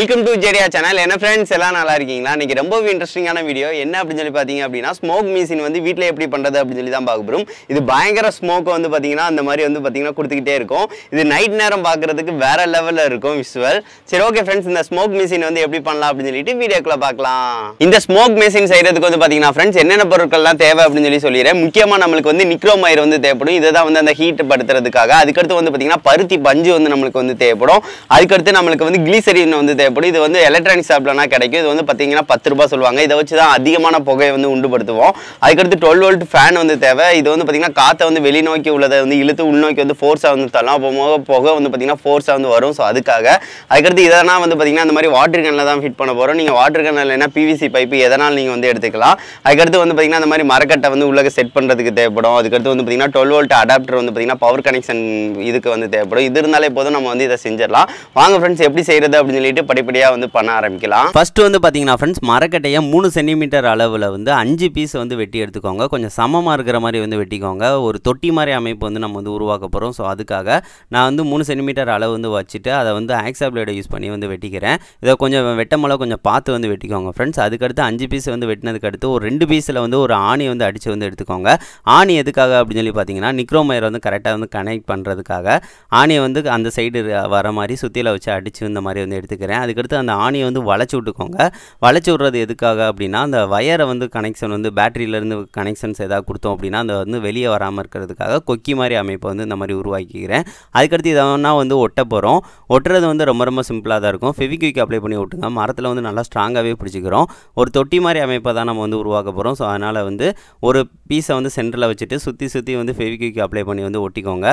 Welcome to Vijay channel. என்ன friends எல்லாம் நல்லா இருக்கீங்களா? இன்னைக்கு ரொம்பவே இன்ட்ரஸ்டிங்கான வீடியோ. என்ன அப்படினு சொல்லி பாத்தீங்க அப்படினா ஸ்மோக் மிஷின் வந்து வீட்ல எப்படி பண்றது அப்படினு சொல்லி தான் பார்க்க போறோம். இது பயங்கர ஸ்மோக் வந்து பாத்தீங்கன்னா அந்த மாதிரி வந்து பாத்தீங்கன்னா கொடுத்துக்கிட்டே இருக்கும். இது நைட் நேரம் பார்க்கிறதுக்கு வேற லெவல்ல இருக்கும் விஷுவல். சரி ஓகே फ्रेंड्स இந்த ஸ்மோக் மிஷின் வந்து எப்படி பண்ணலாம் அப்படினு சொல்லிட்டு வீடியோக்குள்ள பார்க்கலாம். இந்த ஸ்மோக் மிஷின் செய்யிறதுக்கு வந்து பாத்தீங்கன்னா फ्रेंड्स என்னென்ன பொருட்கள்லாம் தேவை அப்படினு சொல்லிறேன். முக்கியமா நமக்கு வந்து நிக்ரோம் ஒயர் வந்து தேவைப்படும். இதுதான் வந்து அந்த ஹீட் படுத்துறதுக்காக. அதுக்கு அடுத்து வந்து பாத்தீங்கன்னா பருத்தி பஞ்சு வந்து நமக்கு வந்து தேவைப்படும். அதுக்கு அடுத்து நமக்கு வந்து கிளிசரின் வந்து தேவைப்படும். இது வந்து எலக்ட்ரானிக் ஷாப்லனா கிடைக்கும். இது வந்து பாத்தீங்கன்னா 10 ரூபாய் சொல்வாங்க. இத வச்சு தான் அதிகமான புகையை வந்து உண்டுபடுத்துவோம். அதுக்கு அடுத்து 12 வோல்ட் ஃபேன் வந்து தேவை. இது வந்து பாத்தீங்கன்னா காத்தை வந்து வெளி நோக்கி உள்ளதை வந்து இழுத்து உள் நோக்கி வந்து ஃபோர்ஸா வந்து தள்ளலாம். அப்போ புகை வந்து பாத்தீங்கன்னா ஃபோர்ஸா வந்து வரும். சோ அதுக்காக அதுக்கு அடுத்து இதனா வந்து பாத்தீங்கன்னா இந்த மாதிரி வாட்டர் கேன்ல தான் ஃபிட் பண்ண போறோம். நீங்க வாட்டர் கேன் இல்லனா PVC பைப் எதனால நீங்க வந்து எடுத்துக்கலாம். அதுக்கு அடுத்து வந்து பாத்தீங்கன்னா இந்த மாதிரி மரக்கட்டை வந்து உள்ளக செட் பண்றதுக்கு தேவைப்படும். அதுக்கு அடுத்து வந்து பாத்தீங்கன்னா 12 வோல்ட் அடாப்டர் வந்து பாத்தீங்கன்னா பவர் கனெக்ஷன் இதுக்கு வந்து தேவைப்படும். இது இருந்தாலே போதும் நம்ம வந்து இத செஞ்சிரலாம். வாங்க फ्रेंड्स எப்படி செய்யறது அப்படினு சொல்லிட்டு படிப்படியா வந்து பண்ண ஆரம்பிக்கலாம். ஃபர்ஸ்ட் வந்து பாத்தீங்கன்னா फ्रेंड्स மரக்கட்டைய 3 சென்டிமீட்டர் அளவுல வந்து 5 பீஸ் வந்து வெட்டி எடுத்துக்கோங்க. கொஞ்சம் சமமா இருக்கிற மாதிரி வந்து வெட்டிக்கோங்க. ஒரு தொட்டி மாதிரி அமைப்பு வந்து நம்ம வந்து உருவாக்க போறோம். சோ அதுக்காக நான் வந்து 3 சென்டிமீட்டர் அளவு வந்து வச்சிட்டு அதை வந்து ஆக்ஸா பிளேட் யூஸ் பண்ணி வந்து வெட்டிக்கிறேன். இத கொஞ்சம் வெட்டமல கொஞ்சம் பார்த்து வந்து வெட்டிக்கோங்க फ्रेंड्स. அதுக்கு அடுத்து 5 பீஸ் வந்து வெட்டினதுக்கு அடுத்து ஒரு 2 பீஸ்ல வந்து ஒரு ஆணி வந்து அடிச்சு வந்து எடுத்துக்கோங்க. ஆணி எதுக்காக அப்படினு சொல்லி பாத்தீங்கன்னா நிக்ரோம் ஒயர் வந்து கரெக்ட்டா வந்து கனெக்ட் பண்றதுக்காக ஆணியை வந்து அந்த சைடு வர மாதிரி சுத்தியில வச்சு அடிச்சு இந்த மாதிரி வந்து எடுத்துக்கிறேன். அதுக்கு அடுத்து அந்த ஆணியை வந்து வளைச்சு விட்டுக்கோங்க. வளைச்சு விடுறது எதுக்காக அப்படின்னா அந்த வயரை வந்து கனெக்ஷன் வந்து பேட்டரியிலேருந்து கனெக்ஷன்ஸ் ஏதாவது கொடுத்தோம் அப்படின்னா அந்த வந்து வெளியே வராமல் இருக்கிறதுக்காக கொக்கி மாதிரி அமைப்பை வந்து இந்த மாதிரி உருவாக்கிக்கிறேன். அதுக்கடுத்து இதனா வந்து ஒட்ட போகிறோம். ஒட்டுறது வந்து ரொம்ப ரொம்ப சிம்பிளாக தான் இருக்கும். ஃபெவிக்விக் அப்ளை பண்ணி விட்டுங்க. மரத்தில் வந்து நல்லா ஸ்ட்ராங்காகவே பிடிச்சிக்கிறோம். ஒரு தொட்டி மாதிரி அமைப்பை தான் நம்ம வந்து உருவாக்க போகிறோம். ஸோ அதனால் வந்து ஒரு பீஸை வந்து சென்டரில் வச்சுட்டு சுற்றி வந்து ஃபெவிக்விக் அப்ளை பண்ணி வந்து ஒட்டிக்கோங்க.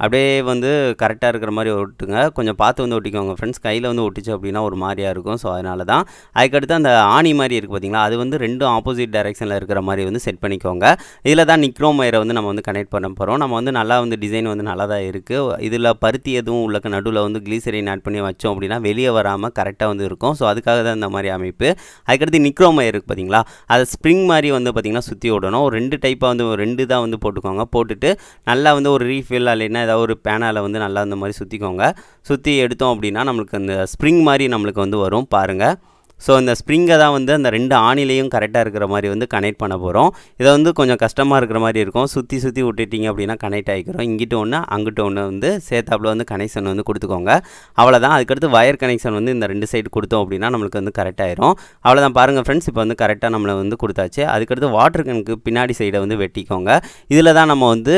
அப்படியே வந்து கரெக்டாக இருக்கிற மாதிரி ஒட்டுங்க. கொஞ்சம் பார்த்து வந்து ஒட்டிக்கோங்க ஃப்ரெண்ட்ஸ். கையில் வந்து ஒட்டிச்சு அப்படின்னா ஒரு மாதிரியாக இருக்கும். ஸோ அதனால தான். அதுக்கடுத்து அந்த ஆணி மாதிரி இருக்குது பார்த்தீங்களா, அது வந்து 2 ஆப்போசிட் டைரெக்ஷனில் இருக்கிற மாதிரி வந்து செட் பண்ணிக்கோங்க. இதில் தான் நிக்ரோம் ஒயரை வந்து நம்ம வந்து கனெக்ட் பண்ண போகிறோம். நம்ம வந்து நல்லா வந்து டிசைன் வந்து நல்லா தான் இருக்குது. இதில் பருத்தி எதுவும் உள்ள நடுவில் வந்து கிளிசரின் ஆட் பண்ணி வச்சோம் அப்படின்னா வெளியே வராமல் கரெக்டாக வந்து இருக்கும். ஸோ அதுக்காக தான் இந்த மாதிரி அமைப்பு. அதுக்கடுத்து நிக்ரோம் ஒயர் இருக்குது பார்த்தீங்களா, அதை ஸ்ப்ரிங் மாதிரி வந்து பார்த்திங்கன்னா சுற்றி விடணும். ஒரு 2 டைப்பாக வந்து 2 தான் வந்து போட்டுக்கோங்க. போட்டுட்டு நல்லா வந்து ஒரு ரீஃபில் இல்லைன்னா ஏதாவது ஒரு பேனால வந்து நல்லா இந்த மாதிரி சுற்றிக்கோங்க. சுற்றி எடுத்தோம் அப்படின்னா நம்மளுக்கு அந்த ஸ்ப்ரிங் மாதிரி நம்மளுக்கு வந்து வரும் பாருங்கள். ஸோ இந்த ஸ்ப்ரிங்கை தான் வந்து அந்த 2 ஆணிலையும் கரெக்டாக இருக்கிற மாதிரி வந்து கனெக்ட் பண்ண போகிறோம். இதை வந்து கொஞ்சம் கஷ்டமாக இருக்கிற மாதிரி இருக்கும். சுற்றி விட்டுட்டிங்க அப்படின்னா கனெக்ட் ஆகிக்கிறோம். இங்கிட்ட ஒன்று அங்கிட்ட ஒன்று வந்து சேர்த்தாப்பில் வந்து கனெக்ஷன் வந்து கொடுத்துக்கோங்க. அவ்வளோதான். அதுக்கடுத்து வயர் கனெக்ஷன் வந்து இந்த 2 சைடு கொடுத்தோம் அப்படின்னா நம்மளுக்கு வந்து கரெக்டாகிடும். அவ்வளோதான் பாருங்கள் ஃப்ரெண்ட்ஸ். இப்போ வந்து கரெக்டாக நம்மளை வந்து கொடுத்தாச்சு. அதுக்கடுத்து வாட்டர் கேனுக்கு பின்னாடி சைடை வந்து வெட்டிக்கோங்க. இதில் தான் நம்ம வந்து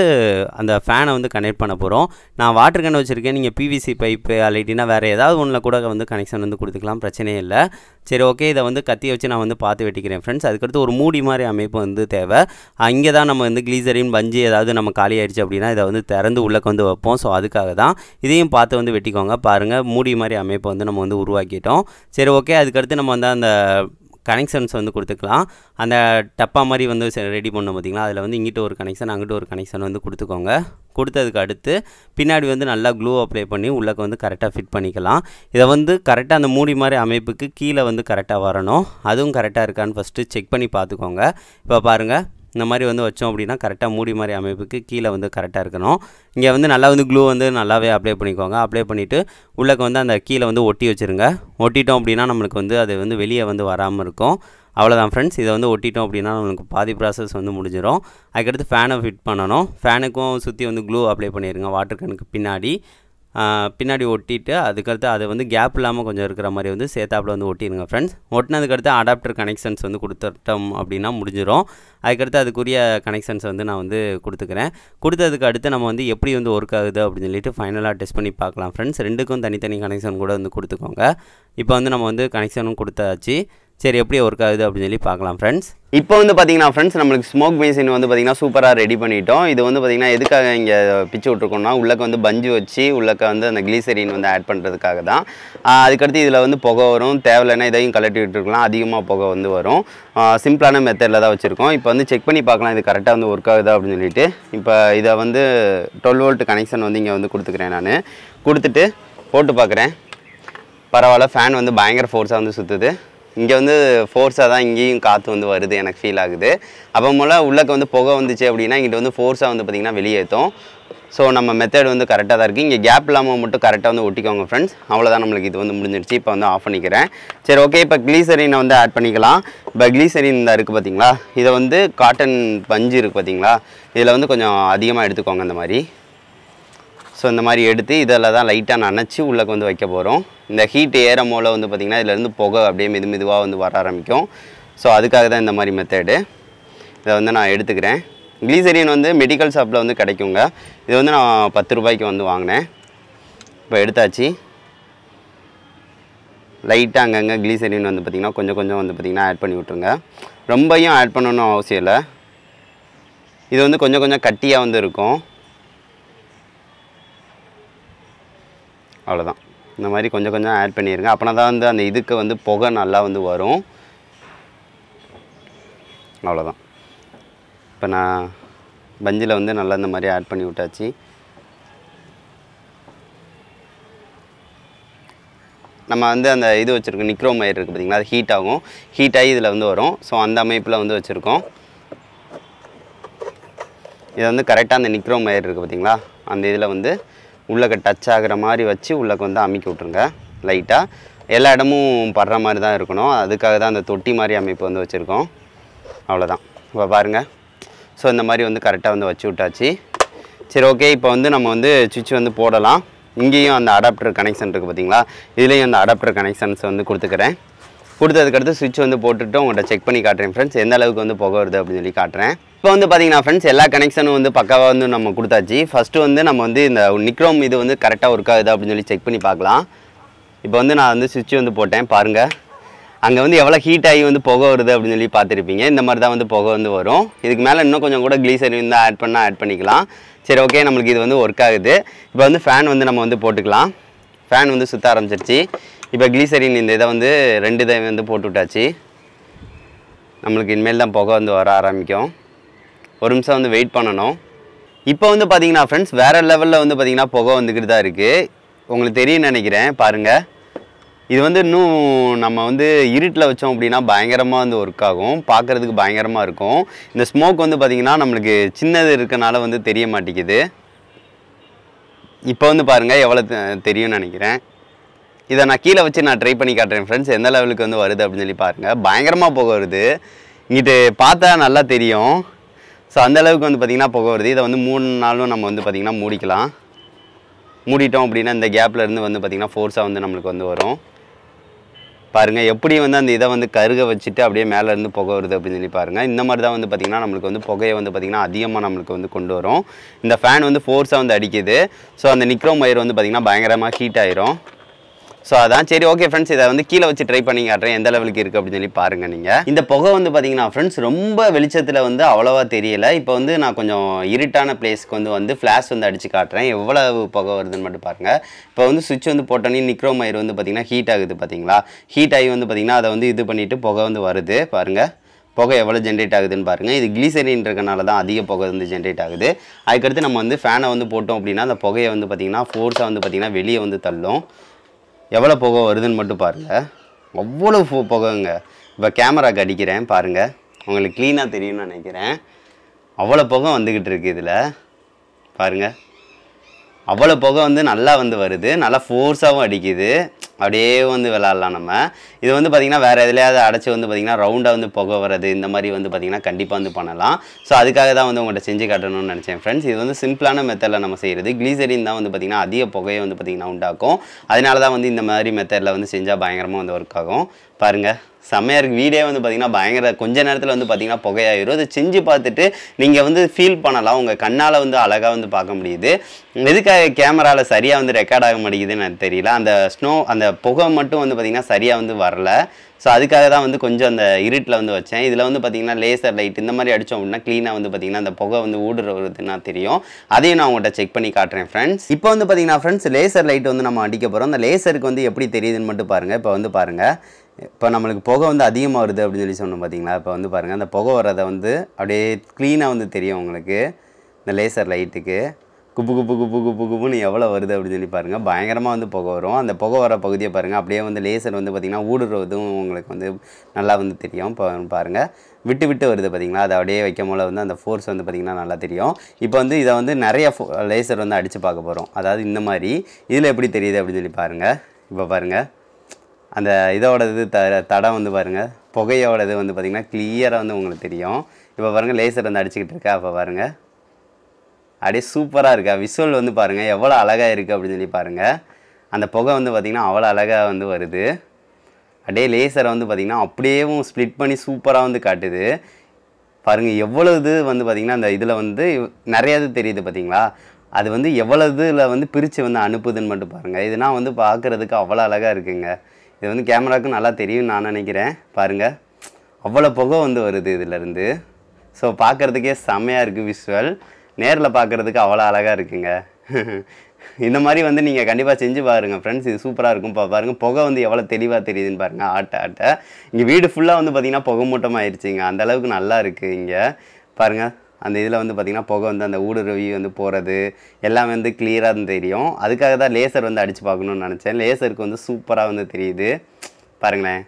அந்த ஃபேனை வந்து கனெக்ட் பண்ண போகிறோம். நான் வாட்டர் கேன் வச்சுருக்கேன். நீங்கள் PVC பைப்பு அல்லட்டினா வேறு ஏதாவது ஒன்றில் கூட வந்து கனெக்ஷன் வந்து கொடுத்துக்கலாம். பிரச்சனையே இல்லை. சரி ஓகே. இதை வந்து கத்தி வச்சு நான் வந்து பார்த்து வெட்டிக்கிறேன் ஃப்ரெண்ட்ஸ். அதுக்கடுத்து ஒரு மூடி மாதிரி அமைப்பு வந்து தேவை. இங்கே தான் நம்ம வந்து கிளிசரின் பஞ்சு ஏதாவது நம்ம காலி ஆகிடுச்சு அப்படின்னா இதை வந்து திறந்து உள்ளக்கு வந்து வைப்போம். ஸோ அதுக்காக தான். இதையும் பார்த்து வந்து வெட்டிக்கோங்க. பாருங்கள் மூடி மாதிரி அமைப்பை வந்து நம்ம வந்து உருவாக்கிட்டோம். சரி ஓகே. அதுக்கடுத்து நம்ம வந்து அந்த கனெக்ஷன்ஸ் வந்து கொடுத்துக்கலாம். அந்த டப்பா மாதிரி வந்து ரெடி பண்ணோம் பார்த்திங்களா, அதில் வந்து இங்கிட்ட ஒரு கனெக்ஷன் அங்கிட்ட ஒரு கனெக்ஷன் வந்து கொடுத்துக்கோங்க. கொடுத்ததுக்கு அடுத்து பின்னாடி வந்து நல்லா க்ளூ அப்ளை பண்ணி உள்ளக்க வந்து கரெக்டாக ஃபிட் பண்ணிக்கலாம். இதை வந்து கரெக்டாக அந்த மூடி மாதிரி அமைப்புக்கு கீழே வந்து கரெக்டாக வரணும். அதுவும் கரெக்டாக இருக்கான்னு ஃபஸ்ட்டு செக் பண்ணி பார்த்துக்கோங்க. இப்போ பாருங்கள் இந்த மாதிரி வந்து வச்சோம் அப்படின்னா கரெக்டாக மூடி மாதிரி அமைப்புக்கு கீழே வந்து கரெக்டாக இருக்கணும். இங்கே வந்து நல்லா வந்து க்ளூ வந்து நல்லாவே அப்ளை பண்ணிக்கோங்க. அப்ளை பண்ணிவிட்டு உள்ளக்க வந்து அந்த கீழே வந்து ஒட்டி வச்சுருங்க. ஒட்டிட்டோம் அப்படின்னா நம்மளுக்கு வந்து அது வந்து வெளியே வந்து வராமல் இருக்கும். அவ்வளோதான் ஃப்ரெண்ட்ஸ். இதை வந்து ஒட்டிட்டோம் அப்படின்னா நம்மளுக்கு பாதி ப்ராசஸ் வந்து முடிஞ்சிடும். அதுக்கடுத்து ஃபேனை ஃபிட் பண்ணணும். ஃபேனுக்கும் சுற்றி வந்து க்ளூ அப்ளை பண்ணிடுங்க. வாட்டர் கேனுக்கு பின்னாடி ஒட்டிட்டு அதுக்கடுத்து அதை வந்து கேப் இல்லாமல் கொஞ்சம் இருக்கிற மாதிரி வந்து சேர்த்தாப்பில் வந்து ஒட்டிடுங்க ஃப்ரெண்ட்ஸ். ஒட்டினதுக்கடுத்து அடாப்டர் கனெக்ஷன்ஸ் வந்து கொடுத்துட்டோம் அப்படின்னா முடிஞ்சிடும். அதுக்கடுத்து அதுக்குரிய கனெக்ஷன்ஸ் வந்து நான் வந்து கொடுத்துக்கிறேன். கொடுத்ததுக்கு அடுத்து நம்ம வந்து எப்படி வந்து ஒர்க் ஆகுது அப்படின்னு சொல்லிட்டு ஃபைனலாக டெஸ்ட் பண்ணி பார்க்கலாம் ஃப்ரெண்ட்ஸ். 2க்கும் தனித்தனி கனெக்ஷன் கூட வந்து கொடுத்துக்கோங்க. இப்போ வந்து நம்ம வந்து கனெக்ஷனும் கொடுத்தாச்சு. சரி எப்படி ஒர்க் ஆகுது அப்படின்னு சொல்லி பார்க்கலாம் ஃப்ரெண்ட்ஸ். இப்போ வந்து பார்த்தீங்கன்னா ஃப்ரெண்ட்ஸ் நம்மளுக்கு ஸ்மோக் மிஷின் வந்து பார்த்தீங்கன்னா சூப்பராக ரெடி பண்ணிட்டோம். இது வந்து பார்த்தீங்கன்னா எதுக்காக இங்கே பிச்சு விட்ருக்கோம்னா உள்ளக்க வந்து பஞ்சு வச்சு உள்ளக்க வந்து அந்த கிளிசரின் வந்து ஆட் பண்ணுறதுக்காக தான். அதுக்கடுத்து இதில் வந்து புகை வரும். தேவையில்லைன்னா இதையும் கலட்டி விட்டுருக்கலாம். அதிகமாக புகை வந்து வரும். சிம்பிளான மெத்தடில் தான் வச்சுருக்கோம். இப்போ வந்து செக் பண்ணி பார்க்கலாம் இது கரெக்டாக வந்து ஒர்க் ஆகுதா அப்படின்னு சொல்லிட்டு. இப்போ இதை வந்து 12 வோல்ட் கனெக்ஷன் வந்து இங்கே வந்து கொடுத்துக்கிறேன். நான் கொடுத்துட்டு போட்டு பார்க்குறேன். பரவாயில்ல. ஃபேன் வந்து பயங்கர ஃபோர்ஸாக வந்து சுற்றுது. இங்கே வந்து ஃபோர்ஸாக தான் இங்கேயும் காற்று வந்து வருது எனக்கு ஃபீல் ஆகுது. அப்போ போல் உள்ளக்க வந்து புகை வந்துச்சு அப்படின்னா இங்கிட்ட வந்து ஃபோர்ஸாக வந்து பார்த்திங்கன்னா வெளியேற்றும். ஸோ நம்ம மெத்தட் வந்து கரெக்டாக தான் இருக்குது. இங்கே கேப் இல்லாமல் மட்டும் கரெக்டாக வந்து ஒட்டிக்கோங்க ஃப்ரெண்ட்ஸ். அவ்வளோதான், நம்மளுக்கு இது வந்து முடிஞ்சிருச்சு. இப்போ வந்து ஆஃப் பண்ணிக்கிறேன். சரி ஓகே, இப்போ கிளீசரினை வந்து ஆட் பண்ணிக்கலாம். இப்போ கிளீசரின் இந்த இருக்குது பார்த்தீங்களா, இதை வந்து காட்டன் பஞ்சு இருக்குது பார்த்தீங்களா, இதில் வந்து கொஞ்சம் அதிகமாக எடுத்துக்கோங்க இந்த மாதிரி. ஸோ இந்த மாதிரி எடுத்து இதில் தான் லைட்டாக நனைச்சி உள்ளே வந்து வைக்க போகிறோம். இந்த ஹீட் ஏறும் போல் வந்து பார்த்திங்கன்னா இதிலேருந்து புகை அப்படியே மெதுவாக வந்து வர ஆரம்பிக்கும். ஸோ அதுக்காக தான் இந்த மாதிரி மெத்தடு. இதை வந்து நான் எடுத்துக்கிறேன். கிளீசரின் வந்து மெடிக்கல் ஷாப்பில் வந்து கிடைக்குங்க. இது வந்து நான் 10 ரூபாய்க்கு வந்து வாங்கினேன். இப்போ எடுத்தாச்சு. லைட்டாக அங்கங்கே கிளீசரின் வந்து பார்த்திங்கன்னா கொஞ்சம் வந்து பார்த்திங்கன்னா ஆட் பண்ணி விட்ருங்க. ரொம்பையும் ஆட் பண்ணணும் அவசியம் இல்லை. இது வந்து கொஞ்சம் கட்டியாக வந்து இருக்கும். அவ்வளோதான், இந்த மாதிரி கொஞ்சம் ஆட் பண்ணிடுங்க. அப்போனா தான் வந்து அந்த இதுக்கு வந்து புகை நல்லா வந்து வரும். அவ்வளோதான். இப்போ நான் பஞ்சில் வந்து நல்லா இந்த மாதிரி ஆட் பண்ணி விட்டாச்சு. நம்ம வந்து அந்த இது வச்சுருக்கோம், நிக்ரோம் ஒயர் இருக்குது பார்த்திங்களா, அது ஹீட் ஆகும். ஹீட் ஆகி இதில் வந்து வரும். ஸோ அந்த அமைப்பில் வந்து வச்சுருக்கோம். இதை வந்து கரெக்டாக அந்த நிக்ரோம் ஒயர் இருக்குது பார்த்திங்களா, அந்த இதில் வந்து உள்ளக்க டச் ஆகிற மாதிரி வச்சு உள்ளக்க வந்து அமுக்கி விட்ருங்க. லைட்டாக எல்லா இடமும் படுற மாதிரி தான் இருக்கணும். அதுக்காக தான் அந்த தொட்டி மாதிரி அமைப்பு வந்து வச்சுருக்கோம். அவ்வளோதான். இப்போ பாருங்கள். ஸோ இந்த மாதிரி வந்து கரெக்டாக வந்து வச்சு விட்டாச்சு. சரி ஓகே, இப்போ வந்து நம்ம வந்து சுவிட்ச் வந்து போடலாம். இங்கேயும் அந்த அடாப்டர் கனெக்ஷன் இருக்குது பார்த்தீங்களா, இதுலேயும் அந்த அடாப்டர் கனெக்ஷன்ஸ் வந்து கொடுத்துக்கிறேன். கொடுத்ததுக்கடுத்து சுவிட்ச் வந்து போட்டுட்டு உங்கள்கிட்ட செக் பண்ணி காட்டுறேன் ஃப்ரெண்ட்ஸ், எந்த அளவுக்கு வந்து புகை வருது அப்படின்னு சொல்லி காட்டுறேன். இப்போ வந்து பார்த்தீங்கன்னா ஃப்ரெண்ட்ஸ், எல்லா கனெக்ஷனும் வந்து பக்காவாக வந்து நம்ம கொடுத்தாச்சு. ஃபஸ்ட்டு வந்து நம்ம வந்து இந்த நிக்ரோம் இது வந்து கரெக்டாக ஒர்க் ஆகுது அப்படின்னு சொல்லி செக் பண்ணி பார்க்கலாம். இப்போ வந்து நான் வந்து சுவிட்ச் வந்து போட்டேன் பாருங்கள். அங்கே வந்து எவ்வளோ ஹீட் ஆகி வந்து புகை வருது அப்படின்னு சொல்லி பார்த்துருப்பீங்க. இந்த மாதிரி தான் வந்து புகை வந்து வரும். இதுக்கு மேலே இன்னும் கொஞ்சம் கூட கிளீசரின் தான் ஆட் பண்ணிக்கலாம். சரி ஓகே, நம்மளுக்கு இது வந்து ஒர்க் ஆகுது. இப்போ வந்து ஃபேன் வந்து நம்ம வந்து போட்டுக்கலாம். ஃபேன் வந்து சுற்ற ஆரம்பிச்சிருச்சு. இப்போ கிளீசரின் இந்த இதை வந்து 2 இதை வந்து போட்டு விட்டாச்சு. நம்மளுக்கு இனிமேல் தான் புகை வந்து வர ஆரம்பிக்கும். ஒரு நிமிஷம் வந்து வெயிட் பண்ணணும். இப்போ வந்து பார்த்தீங்கன்னா ஃப்ரெண்ட்ஸ், வேறு லெவலில் வந்து பார்த்திங்கன்னா புகை வந்துக்கிட்டு தான் இருக்குது. உங்களுக்கு தெரியும்னு நினைக்கிறேன் பாருங்கள். இது வந்து இன்னும் நம்ம வந்து இருட்டில் வச்சோம் அப்படின்னா பயங்கரமாக வந்து ஒர்க் ஆகும். பார்க்குறதுக்கு பயங்கரமாக இருக்கும். இந்த ஸ்மோக் வந்து பார்த்திங்கன்னா நம்மளுக்கு சின்னது இருக்கனால வந்து தெரிய மாட்டேங்குது. இப்போ வந்து பாருங்கள் எவ்வளோ தெரியும்னு நினைக்கிறேன். இதை நான் கீழே வச்சு நான் ட்ரை பண்ணி காட்டுறேன் ஃப்ரெண்ட்ஸ், எந்த லெவலுக்கு வந்து வருது அப்படின்னு சொல்லி பாருங்கள். பயங்கரமாக புகை வருது. இங்கிட்டு பார்த்தா நல்லா தெரியும். ஸோ அந்தளவுக்கு வந்து பார்த்திங்கன்னா புகை வருது. இதை வந்து 3 நாளும் நம்ம வந்து பார்த்திங்கன்னா மூடிக்கலாம். மூடிட்டோம் அப்படின்னா இந்த கேப்பில் இருந்து வந்து பார்த்திங்கன்னா ஃபோர்ஸாக வந்து நம்மளுக்கு வந்து வரும். பாருங்கள் எப்படி வந்து அந்த இதை வந்து கருக வச்சுட்டு அப்படியே மேலேருந்து புகை வருது அப்படின்னு சொல்லி பாருங்கள். இந்த மாதிரி தான் வந்து பார்த்திங்கன்னா நம்மளுக்கு வந்து புகையை வந்து பார்த்திங்கன்னா அதிகமாக நம்மளுக்கு வந்து கொண்டு வரும். இந்த ஃபேன் வந்து ஃபோர்ஸாக வந்து அடிக்குது. ஸோ அந்த நிக்ரோம் ஒயர் வந்து பார்த்திங்கன்னா பயங்கரமாக ஹீட் ஆயிரும். ஸோ அதான் சரி ஓகே ஃப்ரெண்ட்ஸ், இதை வந்து கீழே வச்சு ட்ரை பண்ணி காட்டுறேன் எந்த லெவலுக்கு இருக்குது அப்படின்னு சொல்லி பாருங்கள் நீங்கள். இந்த புகை வந்து பார்த்தீங்கன்னா ஃப்ரெண்ட்ஸ் ரொம்ப வெளிச்சத்தில் வந்து அவ்வளோவா தெரியலை. இப்போ வந்து நான் கொஞ்சம் இருட்டான பிளேஸ்க்கு வந்து ஃப்ளாஷ் வந்து அடித்து காட்டுறேன் எவ்வளவு புகை வருதுன்னு மட்டும் பாருங்கள். இப்போ வந்து சுவிட்ச் வந்து போட்டோன்னே நிக்ரோம் ஒயர் வந்து பார்த்திங்கன்னா ஹீட் ஆகுது பார்த்தீங்களா. ஹீட் ஆகி வந்து பார்த்திங்கன்னா அதை வந்து இது பண்ணிவிட்டு புகை வந்து வருது பாருங்கள். புகை எவ்வளோ ஜென்ரேட் ஆகுதுன்னு பாருங்கள். இது கிளீசரின் இருக்கனால தான் அதிக புகை வந்து ஜென்ரேட் ஆகுது. அதுக்கடுத்து நம்ம வந்து ஃபேனை வந்து போட்டோம் அப்படின்னா அந்த புகையை வந்து பார்த்திங்கன்னா ஃபோர்ஸாக வந்து பார்த்திங்கன்னா வெளியே வந்து தள்ளும். எவ்வளோ புகை வருதுன்னு மட்டும் பாருங்கள். அவ்வளோ புகைங்க. இப்போ கேமராக்கு அடிக்கிறேன் பாருங்கள், உங்களுக்கு க்ளீனாக தெரியும்னு நினைக்கிறேன். அவ்வளோ புகை வந்துக்கிட்டு இருக்குது இதில் பாருங்கள். அவ்வளோ புகை வந்து நல்லா வந்து வருது, நல்லா ஃபோர்ஸாகவும் அடிக்குது. அப்படியே வந்து விளாட்லாம் நம்ம. இது வந்து பார்த்திங்கன்னா வேறு எதுலையாவது அடைச்சி வந்து பார்த்திங்கன்னா ரவுண்டாக வந்து புகை வர்றது இந்த மாதிரி வந்து பார்த்திங்கன்னா கண்டிப்பாக வந்து பண்ணலாம். ஸோ அதுக்காக தான் வந்து உங்கள்கிட்ட செஞ்சு காட்டணும்னு நினச்சேன் ஃப்ரெண்ட்ஸ். இது வந்து சிம்பிளான மெத்தடில் நம்ம செய்கிறது. கிளீசரின் தான் வந்து பார்த்திங்கன்னா அதிக புகையை வந்து பார்த்திங்கன்னா உண்டாக்கும். அதனால தான் வந்து இந்த மாதிரி மெத்தடில் வந்து செஞ்சால் பயங்கரமாக வந்து ஒர்க் ஆகும். பாருங்கள் செம்மையாக இருக்குது. வீடியோ வந்து பார்த்திங்கன்னா பயங்கர கொஞ்ச நேரத்தில் வந்து பார்த்திங்கன்னா புகையாயிரும். அதை செஞ்சு பார்த்துட்டு நீங்கள் வந்து ஃபீல் பண்ணலாம். உங்கள் கண்ணால் வந்து அழகாக வந்து பார்க்க முடியுது. எதுக்காக கேமராவில் சரியாக வந்து ரெக்கார்ட் ஆக மாட்டேங்குதுன்னு எனக்கு தெரியல. அந்த புகை மட்டும் வந்து பார்த்திங்கன்னா சரியாக வந்து வரல. ஸோ அதுக்காக தான் வந்து கொஞ்சம் அந்த இருட்டில் வந்து வச்சேன். இதில் வந்து பார்த்திங்கன்னா லேசர் லைட் இந்த மாதிரி அடித்தோம் அப்படின்னா க்ளீனாக வந்து பார்த்திங்கன்னா அந்த புகை வந்து ஊடுருவதுன்னா தெரியும். அதையும் நான் உங்கள்கிட்ட செக் பண்ணி காட்டுறேன் ஃப்ரெண்ட்ஸ். இப்போ வந்து பார்த்திங்கன்னா ஃப்ரெண்ட்ஸ் லேசர் லைட் வந்து நம்ம அடிக்க போகிறோம். அந்த லேசருக்கு வந்து எப்படி தெரியுதுன்னு மட்டும் பாருங்கள். இப்போ வந்து பாருங்கள், இப்போ நம்மளுக்கு புகை வந்து அதிகமாக வருது அப்படின்னு சொல்லி சொன்னோம் பார்த்தீங்களா. இப்போ வந்து பாருங்கள் அந்த புகை வரதை வந்து அப்படியே க்ளீனாக வந்து தெரியும் உங்களுக்கு. இந்த லேசர் லைட்டுக்கு குப்பு குப்பு குப்பு குப்பு குப்புன்னு எவ்வளோ வருது அப்படின்னு சொல்லி பாருங்கள். பயங்கரமாக வந்து புகை வரும். அந்த புகை வர பகுதியை பாருங்கள். அப்படியே வந்து லேசர் வந்து பார்த்திங்கன்னா ஊடுருவதும் உங்களுக்கு வந்து நல்லா வந்து தெரியும். இப்போ பாருங்கள் விட்டு விட்டு வருது பார்த்திங்களா, அதை அப்படியே வைக்கும் போல வந்து அந்த ஃபோர்ஸ் வந்து பார்த்திங்கன்னா நல்லா தெரியும். இப்போ வந்து இதை வந்து நிறைய லேசர் வந்து அடித்து பார்க்க போகிறோம். அதாவது இந்த மாதிரி இதில் எப்படி தெரியுது அப்படின்னு சொல்லி பாருங்கள். இப்போ பாருங்கள் அந்த இதோடது தடம் வந்து பாருங்கள், புகையோடது வந்து பார்த்திங்கன்னா கிளியராக வந்து உங்களுக்கு தெரியும். இப்போ பாருங்கள் லேசர் வந்து அடிச்சுக்கிட்டு இருக்கா. அப்போ பாருங்கள் அப்படியே சூப்பராக இருக்கா. விஷுவல் வந்து பாருங்கள் எவ்வளோ அழகாக இருக்குது அப்படின்னு சொல்லி பாருங்கள். அந்த புகை வந்து பார்த்திங்கன்னா அவ்வளோ அழகாக வந்து வருது. அப்படியே லேசரை வந்து பார்த்திங்கன்னா அப்படியேவும் ஸ்ப்ளிட் பண்ணி சூப்பராக வந்து காட்டுது. பாருங்கள் எவ்வளோ இது வந்து பார்த்திங்கன்னா அந்த இதில் வந்து நிறைய இது தெரியுது பார்த்திங்களா. அது வந்து எவ்வளோ இதில் வந்து பிரித்து வந்து அனுப்புதுன்னு மட்டும் பாருங்கள். இதுனா வந்து பார்க்குறதுக்கு அவ்வளோ அழகாக இருக்குங்க. இது வந்து கேமராவுக்கு நல்லா தெரியும்னு நான் நினைக்கிறேன். பாருங்கள் அவ்வளோ புகை வந்து வருது இதிலேருந்து. ஸோ பார்க்குறதுக்கே செம்மையாக இருக்குது விஷுவல். நேரில் பார்க்குறதுக்கு அவ்வளோ அழகாக இருக்குங்க. இந்த மாதிரி வந்து நீங்கள் கண்டிப்பாக செஞ்சு பாருங்கள் ஃப்ரெண்ட்ஸ். இது சூப்பராக இருக்கும். பாருங்கள் புகை வந்து எவ்வளோ தெளிவாக தெரியுதுன்னு பாருங்கள். ஆட்ட இங்கே வீடு ஃபுல்லாக வந்து பார்த்திங்கன்னா புகை மூட்டமாக ஆயிடுச்சுங்க. அந்தளவுக்கு நல்லா இருக்குது இங்கே பாருங்கள். அந்த இதில் வந்து பார்த்திங்கன்னா புகை வந்து அந்த ஊடுருவி வந்து போகிறது எல்லாமே வந்து கிளியராக வந்து தெரியும். அதுக்காக தான் லேசர் வந்து அடித்து பார்க்கணுன்னு நினச்சேன். லேசருக்கு வந்து சூப்பராக வந்து தெரியுது பாருங்களேன்.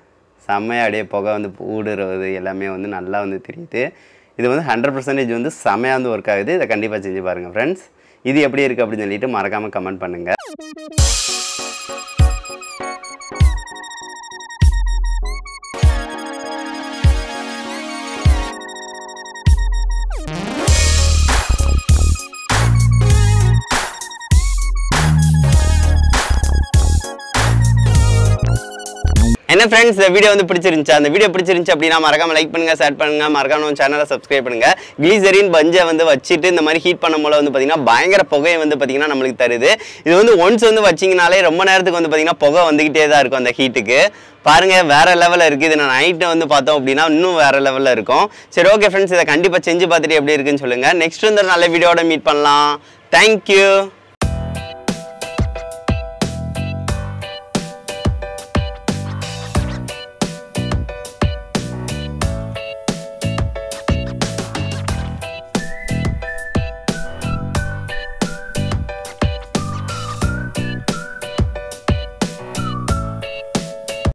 செம்மையாக அப்படியே புகை வந்து ஊடுருவது எல்லாமே வந்து நல்லா வந்து தெரியுது. இது வந்து 100% வந்து செம்மையாக வந்து ஒர்க் ஆகுது. இதை கண்டிப்பாக செஞ்சு பாருங்கள் ஃப்ரெண்ட்ஸ். இது எப்படி இருக்குது அப்படின்னு சொல்லிட்டு மறக்காமல் கமெண்ட் பண்ணுங்கள். என்ன ஃப்ரெண்ட்ஸ், இந்த வீடியோ வந்து பிடிச்சிருந்துச்சு. அந்த வீடியோ பிடிச்சிருந்துச்சு அப்படின்னா மறக்காம லைக் பண்ணுங்க, ஷேர் பண்ணுங்க, மறக்காம நம்ம சேனலை சப்ஸ்கிரைப் பண்ணுங்க. கிளீசரின் பஞ்சை வந்து வச்சுட்டு இந்த மாதிரி ஹீட் பண்ணும் போல வந்து பார்த்தீங்கன்னா பயங்கர புகையை வந்து பார்த்தீங்கன்னா நம்மளுக்கு தருது. இது வந்து ஒன்ஸ் வந்து வச்சிங்கனாலே ரொம்ப நேரத்துக்கு வந்து பார்த்தீங்கன்னா புகை வந்துக்கிட்டே தான் இருக்கும் அந்த ஹீட்டுக்கு. பாருங்க வேற லெவலில் இருக்குது. இது நான் நைட்டு வந்து பார்த்தோம் அப்படின்னா இன்னும் வேற லெவலில் இருக்கும். சரி ஓகே ஃப்ரெண்ட்ஸ், இதை கண்டிப்பாக செஞ்சு பார்த்துட்டு எப்படி இருக்குன்னு சொல்லுங்கள். நெக்ஸ்ட் வந்து நல்ல வீடியோட மீட் பண்ணலாம். தேங்க்யூ.